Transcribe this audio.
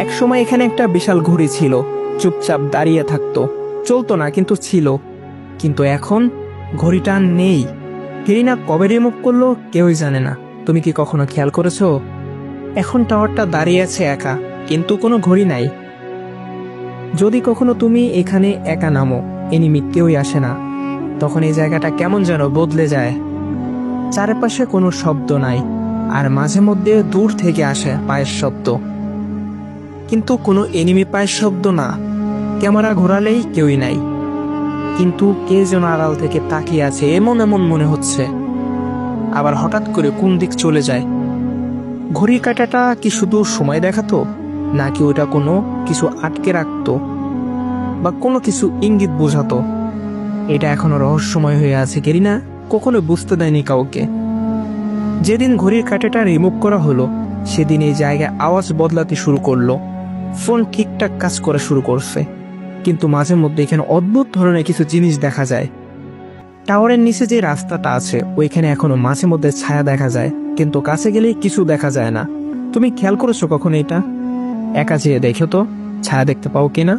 একসময় এখানে একটা বিশাল ঘড়ি ছিল, চুপচাপ দাঁড়িয়ে থাকতো, চলতো না কিন্তু ছিল। কিন্তু এখন ঘড়িটা আর নেই। গেরিনা কবে রিমুভ করলো কেউই জানে না। তুমি কি কখনো খেয়াল করেছো? এখন টাওয়ারটা দাঁড়িয়ে আছে একা, কিন্তু কোনো ঘড়ি নাই। যদি কখনো তুমি এখানে একা নামো, এনিমি কেউই আসে না, তখন এই জায়গাটা কেমন যেন বদলে যায়। চারপাশে কোনো শব্দ নাই, আর মাঝে মধ্যে দূর থেকে আসে পায়ের শব্দ, কিন্তু কোনো এনিমি পায়ের শব্দ না। ক্যামেরা ঘোরালেই কেউই নাই, কিন্তু কে যেন আড়াল থেকে তাকিয়ে আছে এমন এমন মনে হচ্ছে। আবার হঠাৎ করে কোন দিক চলে যায়। ঘড়ির কাঁটাটা কি শুধু সময় দেখাতো, নাকি ওটা কোনো কিছু আটকে রাখতো বা কোনো কিছু ইঙ্গিত বোঝাতো? এটা এখনো রহস্যময় হয়ে আছে। গেরিনা কখনো বুঝতে দেয়নি কাউকে। যেদিন ঘড়ির কাঁটাটা রিমুভ করা হলো, সেদিন এই জায়গায় আওয়াজ বদলাতে শুরু করলো। ফোন ঠিকঠাক কাজ করা শুরু করছে, কিন্তু মাঝে মধ্যে এখানে অদ্ভুত ধরনের কিছু জিনিস দেখা যায়। টাওয়ারের নিচে যে রাস্তাটা আছে, ওইখানে এখনো মাঝে মধ্যে ছায়া দেখা যায়, কিন্তু কাছে গেলেই কিছু দেখা যায় না। তুমি খেয়াল করেছো কখন এটা? একা যেয়ে দেখো তো, ছায়া দেখতে পাও কিনা।